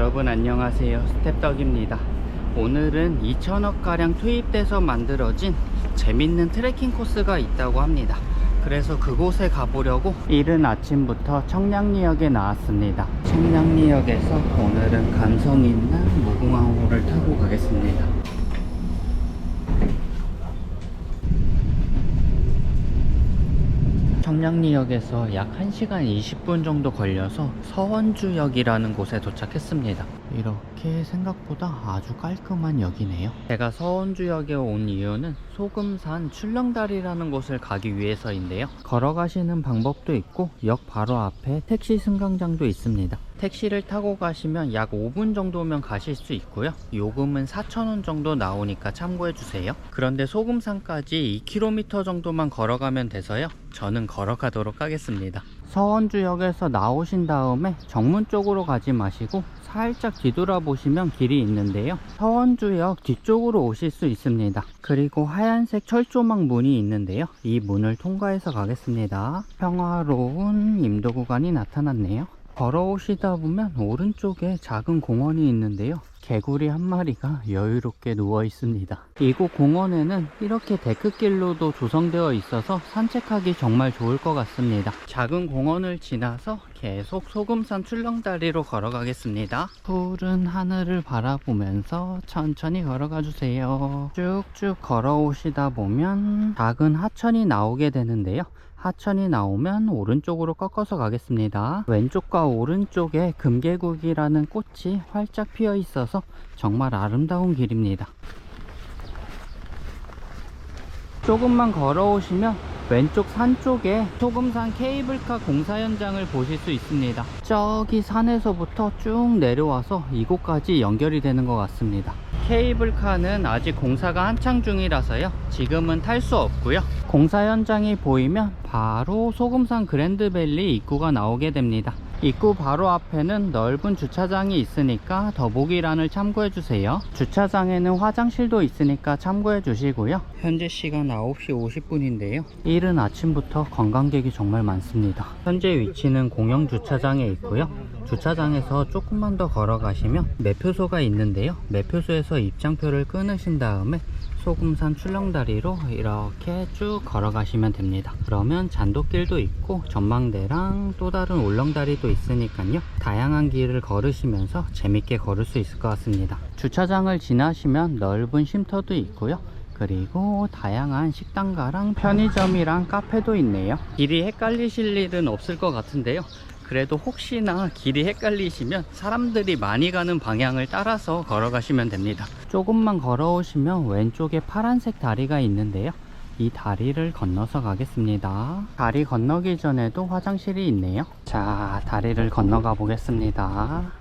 여러분 안녕하세요, 스텝덕입니다. 오늘은 2,000억가량 투입돼서 만들어진 재밌는 트레킹 코스가 있다고 합니다. 그래서 그곳에 가보려고 이른 아침부터 청량리역에 나왔습니다. 청량리역에서 오늘은 감성 있는 무궁화호를 타고 가겠습니다. 청량리역에서 약 1시간 20분 정도 걸려서 서원주역이라는 곳에 도착했습니다. 이렇게 생각보다 아주 깔끔한 역이네요. 제가 서원주역에 온 이유는 소금산 출렁다리라는 곳을 가기 위해서인데요. 걸어가시는 방법도 있고 역 바로 앞에 택시 승강장도 있습니다. 택시를 타고 가시면 약 5분 정도면 가실 수 있고요. 요금은 4,000원 정도 나오니까 참고해 주세요. 그런데 소금산까지 2km 정도만 걸어가면 돼서요. 저는 걸어가도록 하겠습니다. 서원주역에서 나오신 다음에 정문 쪽으로 가지 마시고 살짝 뒤돌아보시면 길이 있는데요. 서원주역 뒤쪽으로 오실 수 있습니다. 그리고 하얀색 철조망 문이 있는데요. 이 문을 통과해서 가겠습니다. 평화로운 임도 구간이 나타났네요. 걸어오시다 보면 오른쪽에 작은 공원이 있는데요. 개구리 한 마리가 여유롭게 누워 있습니다. 이곳 공원에는 이렇게 데크길로도 조성되어 있어서 산책하기 정말 좋을 것 같습니다. 작은 공원을 지나서 계속 소금산 출렁다리로 걸어가겠습니다. 푸른 하늘을 바라보면서 천천히 걸어가 주세요. 쭉쭉 걸어오시다 보면 작은 하천이 나오게 되는데요. 하천이 나오면 오른쪽으로 꺾어서 가겠습니다. 왼쪽과 오른쪽에 금계국이라는 꽃이 활짝 피어 있어서 정말 아름다운 길입니다. 조금만 걸어오시면 왼쪽 산 쪽에 소금산 케이블카 공사 현장을 보실 수 있습니다. 저기 산에서부터 쭉 내려와서 이곳까지 연결이 되는 것 같습니다. 케이블카는 아직 공사가 한창 중이라서요. 지금은 탈 수 없고요. 공사 현장이 보이면 바로 소금산 그랜드밸리 입구가 나오게 됩니다. 입구 바로 앞에는 넓은 주차장이 있으니까 더보기란을 참고해 주세요. 주차장에는 화장실도 있으니까 참고해 주시고요. 현재 시간 9시 50분인데요 이른 아침부터 관광객이 정말 많습니다. 현재 위치는 공영 주차장에 있고요. 주차장에서 조금만 더 걸어가시면 매표소가 있는데요. 매표소에서 입장표를 끊으신 다음에 소금산 출렁다리로 이렇게 쭉 걸어가시면 됩니다. 그러면 잔돗길도 있고 전망대랑 또 다른 울렁다리도 있으니까요. 다양한 길을 걸으시면서 재밌게 걸을 수 있을 것 같습니다. 주차장을 지나시면 넓은 쉼터도 있고요. 그리고 다양한 식당가랑 편의점이랑 카페도 있네요. 길이 헷갈리실 일은 없을 것 같은데요. 그래도 혹시나 길이 헷갈리시면 사람들이 많이 가는 방향을 따라서 걸어가시면 됩니다. 조금만 걸어오시면 왼쪽에 파란색 다리가 있는데요. 이 다리를 건너서 가겠습니다. 다리 건너기 전에도 화장실이 있네요. 자, 다리를 건너가 보겠습니다.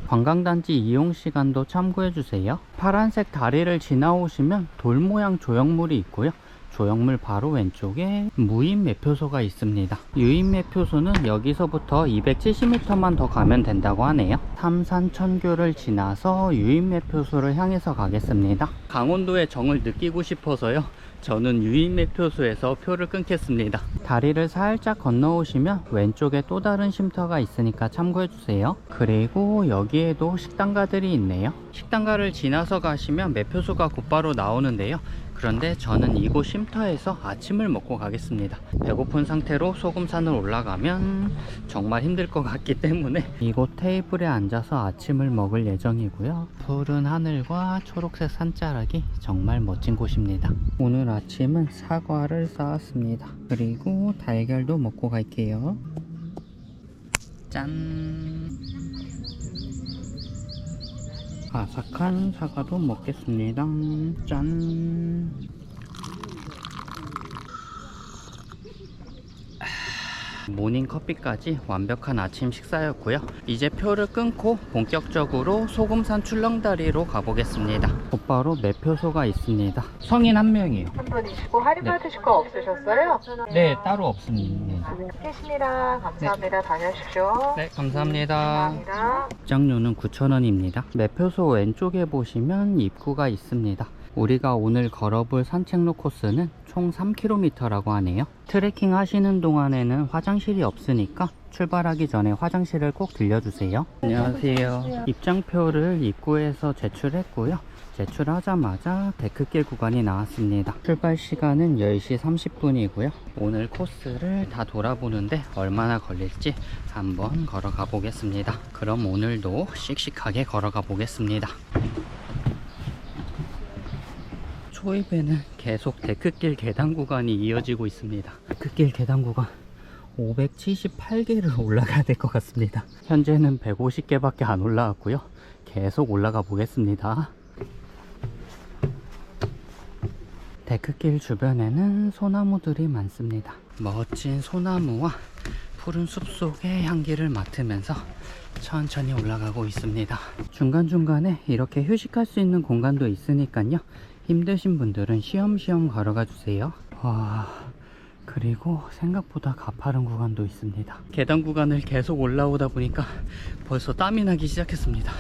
관광단지 이용시간도 참고해주세요. 파란색 다리를 지나오시면 돌 모양 조형물이 있고요. 조형물 바로 왼쪽에 무인 매표소가 있습니다. 유인 매표소는 여기서부터 270m만 더 가면 된다고 하네요. 삼산천교를 지나서 유인 매표소를 향해서 가겠습니다. 강원도의 정을 느끼고 싶어서요. 저는 유인 매표소에서 표를 끊겠습니다. 다리를 살짝 건너오시면 왼쪽에 또 다른 쉼터가 있으니까 참고해주세요. 그리고 여기에도 식당가들이 있네요. 식당가를 지나서 가시면 매표소가 곧바로 나오는데요. 그런데 저는 이곳 쉼터에서 아침을 먹고 가겠습니다. 배고픈 상태로 소금산을 올라가면 정말 힘들 것 같기 때문에 이곳 테이블에 앉아서 아침을 먹을 예정이고요. 푸른 하늘과 초록색 산자락이 정말 멋진 곳입니다. 오늘 아침은 사과를 쌓았습니다. 그리고 달걀도 먹고 갈게요. 짠! 아삭한 사과도 먹겠습니다. 짠! 모닝커피까지 완벽한 아침 식사였고요. 이제 표를 끊고 본격적으로 소금산 출렁다리로 가보겠습니다. 곧바로 매표소가 있습니다. 성인 한 명이에요. 한 분이시고 할인 받으실 거 없으셨어요? 네, 따로 없습니다. 계십니다. 감사합니다. 다녀오십시오. 네, 감사합니다. 감사합니다. 입장료는 9,000원입니다. 매표소 왼쪽에 보시면 입구가 있습니다. 우리가 오늘 걸어볼 산책로 코스는 총 3km라고 하네요. 트레킹 하시는 동안에는 화장실이 없으니까 출발하기 전에 화장실을 꼭 들려주세요. 안녕하세요. 입장표를 입구에서 제출했고요. 제출하자마자 데크길 구간이 나왔습니다. 출발 시간은 10시 30분이고요. 오늘 코스를 다 돌아보는데 얼마나 걸릴지 한번 걸어가 보겠습니다. 그럼 오늘도 씩씩하게 걸어가 보겠습니다. 초입에는 계속 데크길 계단 구간이 이어지고 있습니다. 데크길 계단 구간 578개를 올라가야 될 것 같습니다. 현재는 150개밖에 안 올라왔고요. 계속 올라가 보겠습니다. 데크길 주변에는 소나무들이 많습니다. 멋진 소나무와 푸른 숲속의 향기를 맡으면서 천천히 올라가고 있습니다. 중간중간에 이렇게 휴식할 수 있는 공간도 있으니까요. 힘드신 분들은 쉬엄쉬엄 걸어가 주세요. 와, 그리고 생각보다 가파른 구간도 있습니다. 계단 구간을 계속 올라오다 보니까 벌써 땀이 나기 시작했습니다.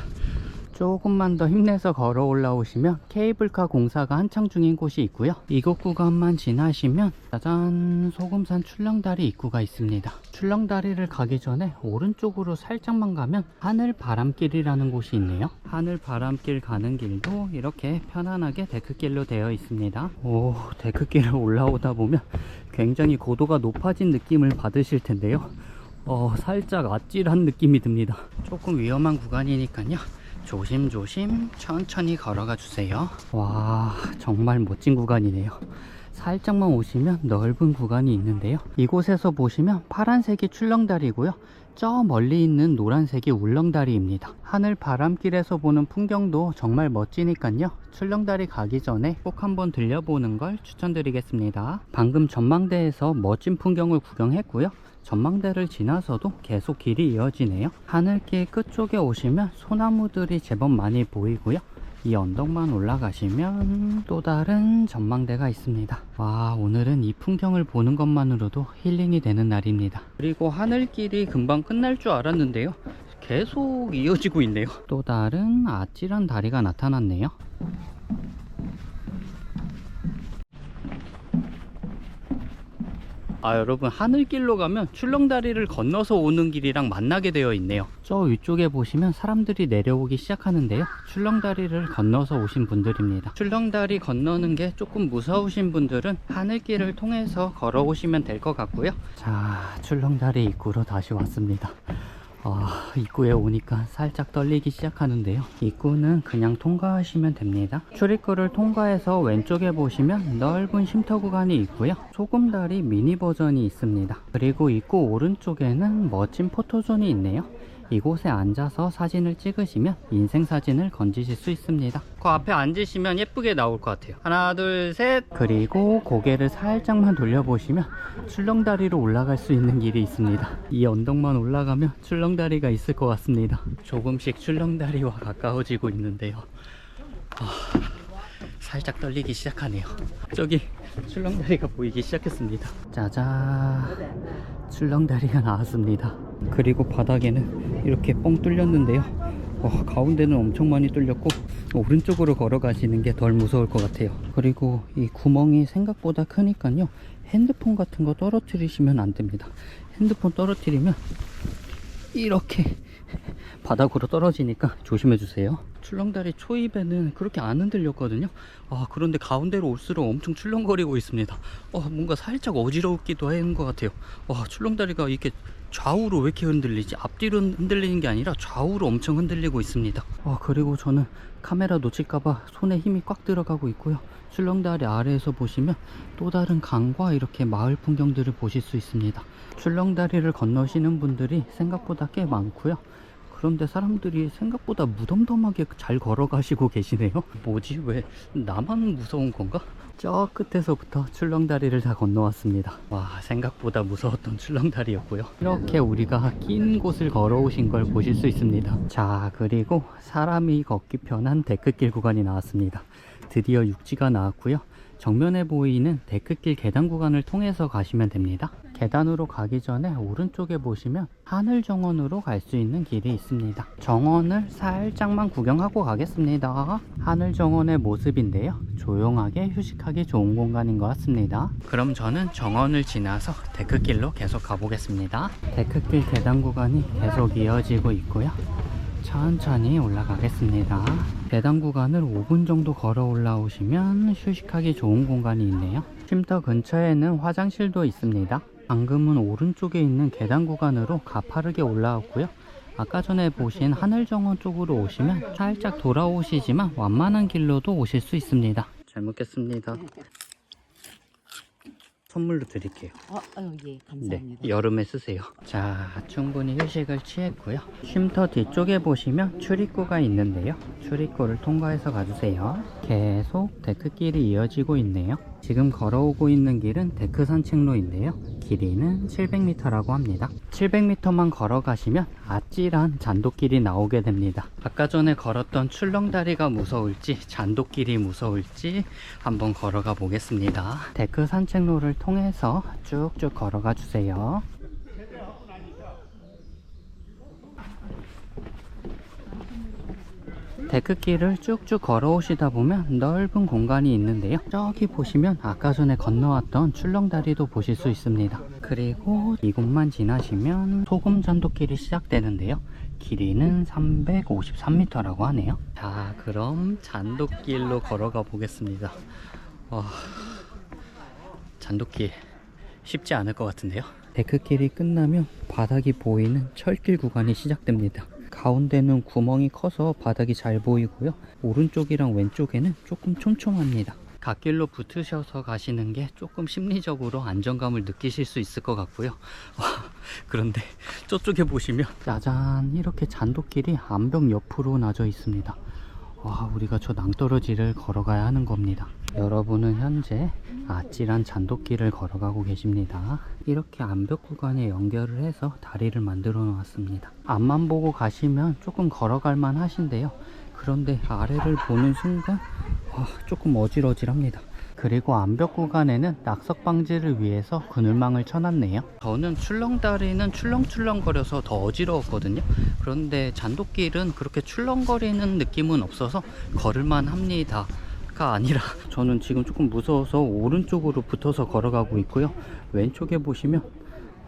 조금만 더 힘내서 걸어 올라오시면 케이블카 공사가 한창 중인 곳이 있고요. 이곳 구간만 지나시면 짜잔, 소금산 출렁다리 입구가 있습니다. 출렁다리를 가기 전에 오른쪽으로 살짝만 가면 하늘바람길이라는 곳이 있네요. 하늘바람길 가는 길도 이렇게 편안하게 데크길로 되어 있습니다. 오, 데크길을 올라오다 보면 굉장히 고도가 높아진 느낌을 받으실 텐데요. 살짝 아찔한 느낌이 듭니다. 조금 위험한 구간이니까요. 조심조심 천천히 걸어가 주세요. 와, 정말 멋진 구간이네요. 살짝만 오시면 넓은 구간이 있는데요. 이곳에서 보시면 파란색이 출렁다리고요. 저 멀리 있는 노란색이 울렁다리입니다. 하늘 바람길에서 보는 풍경도 정말 멋지니까요. 출렁다리 가기 전에 꼭 한번 들려보는 걸 추천드리겠습니다. 방금 전망대에서 멋진 풍경을 구경했고요. 전망대를 지나서도 계속 길이 이어지네요. 하늘길 끝쪽에 오시면 소나무들이 제법 많이 보이고요. 이 언덕만 올라가시면 또 다른 전망대가 있습니다. 와, 오늘은 이 풍경을 보는 것만으로도 힐링이 되는 날입니다. 그리고 하늘길이 금방 끝날 줄 알았는데요. 계속 이어지고 있네요. 또 다른 아찔한 다리가 나타났네요. 여러분, 하늘길로 가면 출렁다리를 건너서 오는 길이랑 만나게 되어 있네요. 저 위쪽에 보시면 사람들이 내려오기 시작하는데요. 출렁다리를 건너서 오신 분들입니다. 출렁다리 건너는 게 조금 무서우신 분들은 하늘길을 통해서 걸어오시면 될 것 같고요. 자, 출렁다리 입구로 다시 왔습니다. 입구에 오니까 살짝 떨리기 시작하는데요. 입구는 그냥 통과하시면 됩니다. 출입구를 통과해서 왼쪽에 보시면 넓은 쉼터 구간이 있고요. 소금다리 미니 버전이 있습니다. 그리고 입구 오른쪽에는 멋진 포토존이 있네요. 이곳에 앉아서 사진을 찍으시면 인생사진을 건지실 수 있습니다. 그 앞에 앉으시면 예쁘게 나올 것 같아요. 하나, 둘, 셋. 그리고 고개를 살짝만 돌려보시면 출렁다리로 올라갈 수 있는 길이 있습니다. 이 언덕만 올라가면 출렁다리가 있을 것 같습니다. 조금씩 출렁다리와 가까워지고 있는데요. 살짝 떨리기 시작하네요. 저기 출렁다리가 보이기 시작했습니다. 짜잔, 출렁다리가 나왔습니다. 그리고 바닥에는 이렇게 뻥 뚫렸는데요. 가운데는 엄청 많이 뚫렸고 오른쪽으로 걸어가시는 게 덜 무서울 것 같아요. 그리고 이 구멍이 생각보다 크니까요. 핸드폰 같은 거 떨어뜨리시면 안 됩니다. 핸드폰 떨어뜨리면 이렇게 바닥으로 떨어지니까 조심해 주세요. 출렁다리 초입에는 그렇게 안 흔들렸거든요. 그런데 가운데로 올수록 엄청 출렁거리고 있습니다. 뭔가 살짝 어지럽기도 하는 것 같아요. 출렁다리가 이렇게 좌우로 왜 이렇게 흔들리지? 앞뒤로 흔들리는 게 아니라 좌우로 엄청 흔들리고 있습니다. 그리고 저는 카메라 놓칠까봐 손에 힘이 꽉 들어가고 있고요. 출렁다리 아래에서 보시면 또 다른 강과 이렇게 마을 풍경들을 보실 수 있습니다. 출렁다리를 건너시는 분들이 생각보다 꽤 많고요. 그런데 사람들이 생각보다 무덤덤하게 잘 걸어가시고 계시네요. 뭐지? 왜 나만 무서운 건가? 저 끝에서부터 출렁다리를 다 건너왔습니다. 와, 생각보다 무서웠던 출렁다리였고요. 이렇게 우리가 긴 곳을 걸어오신 걸 보실 수 있습니다. 자, 그리고 사람이 걷기 편한 데크길 구간이 나왔습니다. 드디어 육지가 나왔고요. 정면에 보이는 데크길 계단 구간을 통해서 가시면 됩니다. 계단으로 가기 전에 오른쪽에 보시면 하늘 정원으로 갈 수 있는 길이 있습니다. 정원을 살짝만 구경하고 가겠습니다. 하늘 정원의 모습인데요, 조용하게 휴식하기 좋은 공간인 것 같습니다. 그럼 저는 정원을 지나서 데크길로 계속 가보겠습니다. 데크길 계단 구간이 계속 이어지고 있고요, 천천히 올라가겠습니다. 계단 구간을 5분 정도 걸어 올라오시면 휴식하기 좋은 공간이 있네요. 쉼터 근처에는 화장실도 있습니다. 방금은 오른쪽에 있는 계단 구간으로 가파르게 올라왔고요, 아까 전에 보신 하늘정원 쪽으로 오시면 살짝 돌아오시지만 완만한 길로도 오실 수 있습니다. 잘 먹겠습니다. 선물로 드릴게요. 예, 감사합니다. 네, 여름에 쓰세요. 자, 충분히 휴식을 취했고요. 쉼터 뒤쪽에 보시면 출입구가 있는데요, 출입구를 통과해서 가주세요. 계속 데크길이 이어지고 있네요. 지금 걸어오고 있는 길은 데크 산책로인데요, 길이는 700m라고 합니다. 700m만 걸어가시면 아찔한 잔도길이 나오게 됩니다. 아까 전에 걸었던 출렁다리가 무서울지 잔도길이 무서울지 한번 걸어가 보겠습니다. 데크 산책로를 통해서 쭉쭉 걸어가 주세요. 데크길을 쭉쭉 걸어오시다 보면 넓은 공간이 있는데요, 저기 보시면 아까 전에 건너왔던 출렁다리도 보실 수 있습니다. 그리고 이곳만 지나시면 소금잔도길이 시작되는데요, 길이는 353m라고 하네요. 자, 그럼 잔도길로 걸어가 보겠습니다. 와, 잔도길 쉽지 않을 것 같은데요. 데크길이 끝나면 바닥이 보이는 철길 구간이 시작됩니다. 가운데는 구멍이 커서 바닥이 잘 보이고요, 오른쪽이랑 왼쪽에는 조금 촘촘합니다. 갓길로 붙으셔서 가시는 게 조금 심리적으로 안정감을 느끼실 수 있을 것 같고요. 그런데 저쪽에 보시면 짜잔, 이렇게 잔도길이 암벽 옆으로 나져 있습니다. 와, 우리가 저 낭떠러지를 걸어가야 하는 겁니다. 여러분은 현재 아찔한 잔도길을 걸어가고 계십니다. 이렇게 암벽 구간에 연결을 해서 다리를 만들어 놓았습니다. 앞만 보고 가시면 조금 걸어갈 만 하신데요, 그런데 아래를 보는 순간 조금 어질어질합니다. 그리고 암벽 구간에는 낙석 방지를 위해서 그늘망을 쳐놨네요. 저는 출렁다리는 출렁출렁거려서 더 어지러웠거든요. 그런데 잔도길은 그렇게 출렁거리는 느낌은 없어서 걸을만 합니다. 가 아니라 저는 지금 조금 무서워서 오른쪽으로 붙어서 걸어가고 있고요, 왼쪽에 보시면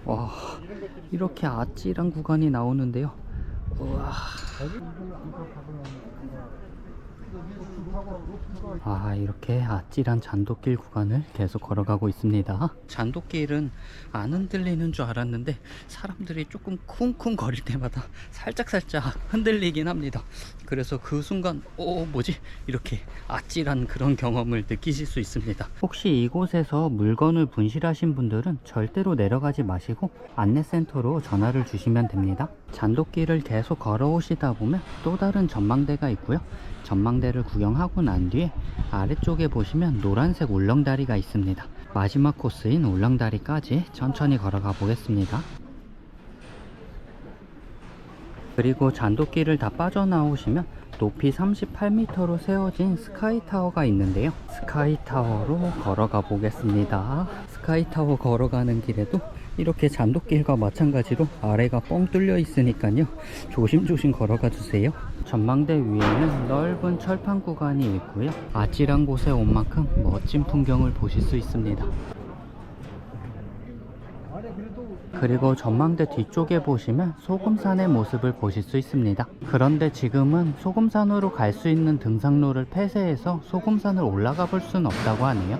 와, 이렇게 아찔한 구간이 나오는데요. 우와. 이렇게 아찔한 잔도길 구간을 계속 걸어가고 있습니다. 잔도길은 안 흔들리는 줄 알았는데 사람들이 조금 쿵쿵 거릴 때마다 살짝살짝 흔들리긴 합니다. 그래서 그 순간 뭐지? 이렇게 아찔한 그런 경험을 느끼실 수 있습니다. 혹시 이곳에서 물건을 분실하신 분들은 절대로 내려가지 마시고 안내센터로 전화를 주시면 됩니다. 잔도길을 계속 걸어오시다 보면 또 다른 전망대가 있고요, 전망대를 구경하고 난 뒤에 아래쪽에 보시면 노란색 울렁다리가 있습니다. 마지막 코스인 울렁다리까지 천천히 걸어가 보겠습니다. 그리고 잔도길을 다 빠져나오시면 높이 38m로 세워진 스카이타워가 있는데요, 스카이타워로 걸어가 보겠습니다. 스카이타워 걸어가는 길에도 이렇게 잔도길과 마찬가지로 아래가 뻥 뚫려 있으니까요, 조심조심 걸어가 주세요. 전망대 위에는 넓은 철판 구간이 있고요, 아찔한 곳에 온 만큼 멋진 풍경을 보실 수 있습니다. 그리고 전망대 뒤쪽에 보시면 소금산의 모습을 보실 수 있습니다. 그런데 지금은 소금산으로 갈 수 있는 등산로를 폐쇄해서 소금산을 올라가 볼 수는 없다고 하네요.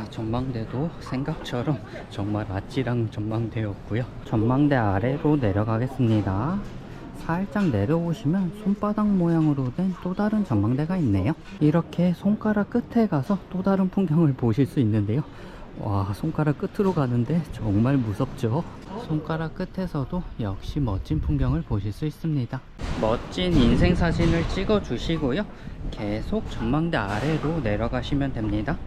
전망대도 생각처럼 정말 아찔한 전망대였고요, 전망대 아래로 내려가겠습니다. 살짝 내려오시면 손바닥 모양으로 된 또 다른 전망대가 있네요. 이렇게 손가락 끝에 가서 또 다른 풍경을 보실 수 있는데요, 와, 손가락 끝으로 가는데 정말 무섭죠. 손가락 끝에서도 역시 멋진 풍경을 보실 수 있습니다. 멋진 인생 사진을 찍어 주시고요, 계속 전망대 아래로 내려가시면 됩니다.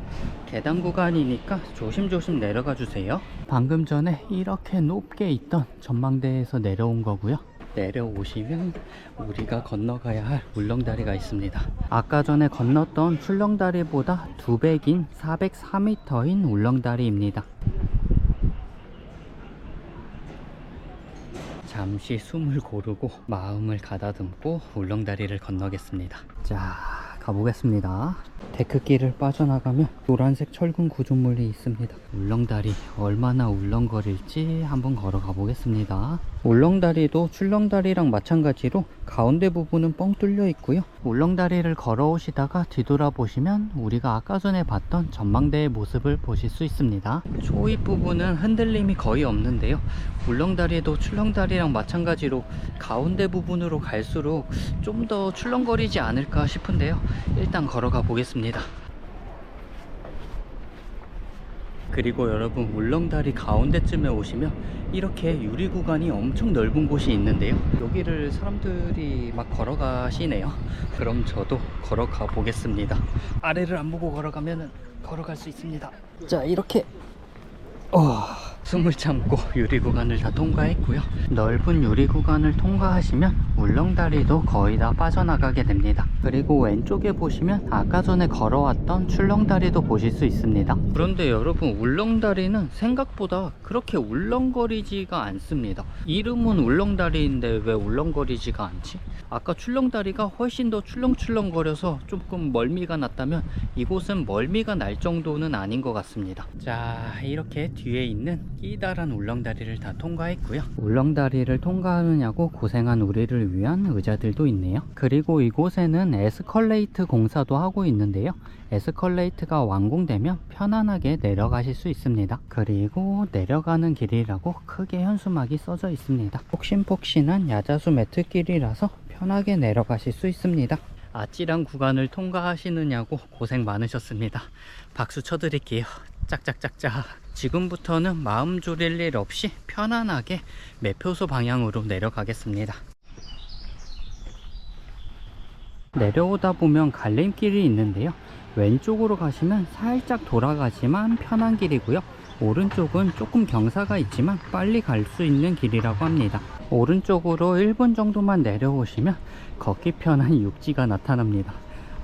계단 구간이니까 조심조심 내려가 주세요. 방금 전에 이렇게 높게 있던 전망대에서 내려온 거고요, 내려오시면 우리가 건너가야 할 울렁다리가 있습니다. 아까 전에 건넜던 출렁다리보다 2배 긴 404m인 울렁다리입니다. 잠시 숨을 고르고 마음을 가다듬고 울렁다리를 건너겠습니다. 자, 가보겠습니다. 데크길을 빠져나가면 노란색 철근 구조물이 있습니다. 울렁다리 얼마나 울렁거릴지 한번 걸어가 보겠습니다. 울렁다리도 출렁다리랑 마찬가지로 가운데 부분은 뻥 뚫려 있고요. 울렁다리를 걸어오시다가 뒤돌아보시면 우리가 아까 전에 봤던 전망대의 모습을 보실 수 있습니다. 초입 부분은 흔들림이 거의 없는데요. 울렁다리도 출렁다리랑 마찬가지로 가운데 부분으로 갈수록 좀 더 출렁거리지 않을까 싶은데요. 일단 걸어가 보겠습니다. 그리고 여러분, 울렁다리 가운데쯤에 오시면 이렇게 유리 구간이 엄청 넓은 곳이 있는데요. 여기를 사람들이 막 걸어가시네요. 그럼 저도 걸어가 보겠습니다. 아래를 안 보고 걸어가면 걸어갈 수 있습니다. 자, 이렇게 숨을 참고 유리 구간을 다 통과했고요. 넓은 유리 구간을 통과하시면 울렁다리도 거의 다 빠져나가게 됩니다. 그리고 왼쪽에 보시면 아까 전에 걸어왔던 출렁다리도 보실 수 있습니다. 그런데 여러분, 울렁다리는 생각보다 그렇게 울렁거리지가 않습니다. 이름은 울렁다리인데 왜 울렁거리지가 않지? 아까 출렁다리가 훨씬 더 출렁출렁거려서 조금 멀미가 났다면 이곳은 멀미가 날 정도는 아닌 것 같습니다. 자, 이렇게 뒤에 있는 끼다란 울렁다리를 다 통과했고요. 울렁다리를 통과하느냐고 고생한 우리를 위한 의자들도 있네요. 그리고 이곳에는 에스컬레이트 공사도 하고 있는데요. 에스컬레이트가 완공되면 편안하게 내려가실 수 있습니다. 그리고 내려가는 길이라고 크게 현수막이 써져 있습니다. 폭신폭신한 야자수 매트길이라서 편하게 내려가실 수 있습니다. 아찔한 구간을 통과하시느냐고 고생 많으셨습니다. 박수 쳐드릴게요. 짝짝짝짝. 지금부터는 마음 졸일 일 없이 편안하게 매표소 방향으로 내려가겠습니다. 내려오다 보면 갈림길이 있는데요. 왼쪽으로 가시면 살짝 돌아가지만 편한 길이고요. 오른쪽은 조금 경사가 있지만 빨리 갈 수 있는 길이라고 합니다. 오른쪽으로 1분 정도만 내려오시면 걷기 편한 육지가 나타납니다.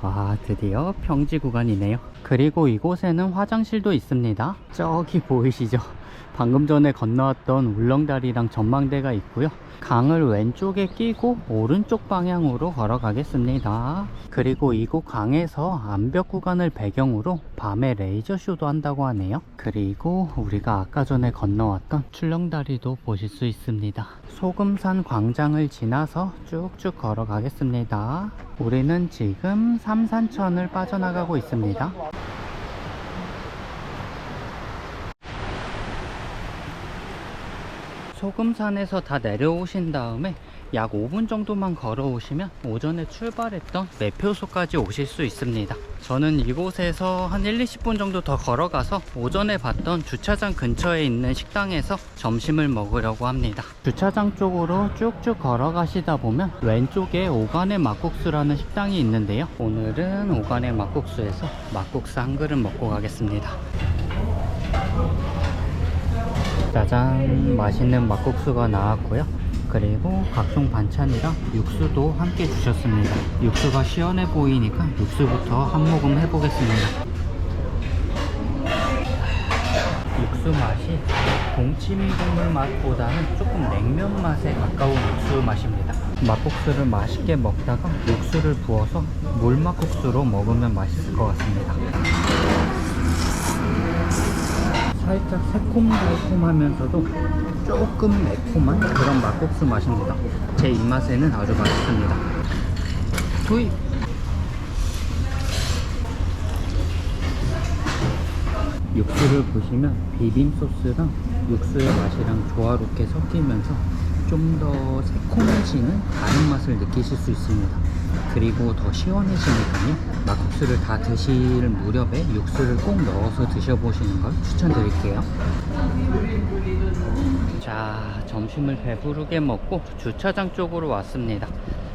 아, 드디어 평지 구간이네요. 그리고 이곳에는 화장실도 있습니다. 저기 보이시죠? 방금 전에 건너왔던 울렁다리랑 전망대가 있고요. 강을 왼쪽에 끼고 오른쪽 방향으로 걸어가겠습니다. 그리고 이곳 강에서 암벽 구간을 배경으로 밤에 레이저쇼도 한다고 하네요. 그리고 우리가 아까 전에 건너왔던 출렁다리도 보실 수 있습니다. 소금산 광장을 지나서 쭉쭉 걸어가겠습니다. 우리는 지금 삼산천을 빠져나가고 있습니다. 소금산에서 다 내려오신 다음에 약 5분 정도만 걸어오시면 오전에 출발했던 매표소까지 오실 수 있습니다. 저는 이곳에서 한 1-20분 정도 더 걸어가서 오전에 봤던 주차장 근처에 있는 식당에서 점심을 먹으려고 합니다. 주차장 쪽으로 쭉쭉 걸어가시다 보면 왼쪽에 오간의 막국수라는 식당이 있는데요. 오늘은 오간의 막국수에서 막국수 한 그릇 먹고 가겠습니다. 짜잔, 맛있는 막국수가 나왔고요. 그리고 각종 반찬이랑 육수도 함께 주셨습니다. 육수가 시원해 보이니까 육수부터 한 모금 해보겠습니다. 육수 맛이 동치미 국물 맛보다는 조금 냉면 맛에 가까운 육수 맛입니다. 막국수를 맛있게 먹다가 육수를 부어서 물막국수로 먹으면 맛있을 것 같습니다. 살짝 새콤달콤하면서도 조금 매콤한 그런 막국수 맛입니다. 제 입맛에는 아주 맛있습니다. 투입! 육수를 보시면 비빔 소스랑 육수의 맛이랑 조화롭게 섞이면서 좀 더 새콤해지는 다른 맛을 느끼실 수 있습니다. 그리고 더 시원해지니까요, 막국수를 다 드실 무렵에 육수를 꼭 넣어서 드셔보시는 걸 추천드릴게요. 자, 점심을 배부르게 먹고 주차장 쪽으로 왔습니다.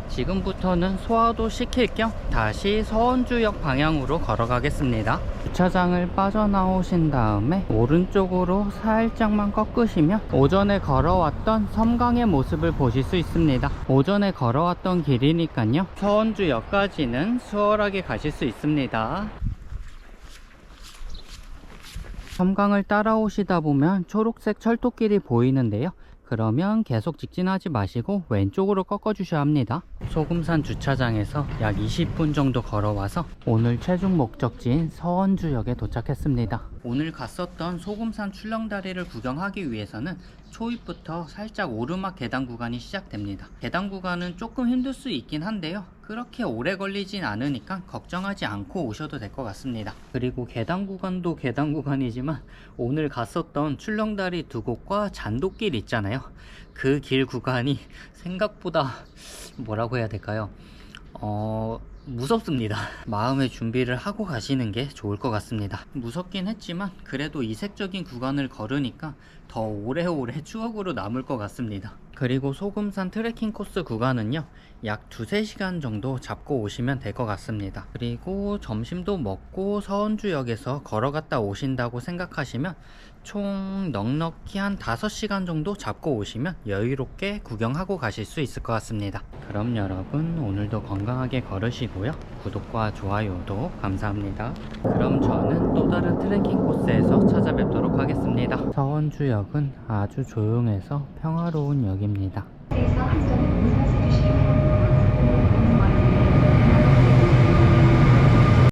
지금부터는 소화도 시킬 겸 다시 서원주역 방향으로 걸어가겠습니다. 주차장을 빠져나오신 다음에 오른쪽으로 살짝만 꺾으시면 오전에 걸어왔던 섬강의 모습을 보실 수 있습니다. 오전에 걸어왔던 길이니까요, 서원주역까지는 수월하게 가실 수 있습니다. 섬강을 따라오시다 보면 초록색 철도길이 보이는데요, 그러면 계속 직진하지 마시고 왼쪽으로 꺾어 주셔야 합니다. 소금산 주차장에서 약 20분 정도 걸어와서 오늘 최종 목적지인 서원주역에 도착했습니다. 오늘 갔었던 소금산 출렁다리를 구경하기 위해서는 초입부터 살짝 오르막 계단 구간이 시작됩니다. 계단 구간은 조금 힘들 수 있긴 한데요, 그렇게 오래 걸리진 않으니까 걱정하지 않고 오셔도 될 것 같습니다. 그리고 계단 구간도 계단 구간이지만 오늘 갔었던 출렁다리 두 곳과 잔도길 있잖아요, 그 길 구간이 생각보다 뭐라고 해야 될까요? 무섭습니다. 마음의 준비를 하고 가시는 게 좋을 것 같습니다. 무섭긴 했지만 그래도 이색적인 구간을 걸으니까 더 오래오래 추억으로 남을 것 같습니다. 그리고 소금산 트레킹 코스 구간은요, 약 2-3시간 정도 잡고 오시면 될 것 같습니다. 그리고 점심도 먹고 서원주역에서 걸어갔다 오신다고 생각하시면 총 넉넉히 한 5시간 정도 잡고 오시면 여유롭게 구경하고 가실 수 있을 것 같습니다. 그럼 여러분, 오늘도 건강하게 걸으시고요, 구독과 좋아요도 감사합니다. 그럼 저는 또 다른 트레킹 코스에서 찾아뵙도록 하겠습니다. 서원주역은 아주 조용해서 평화로운 역입니다.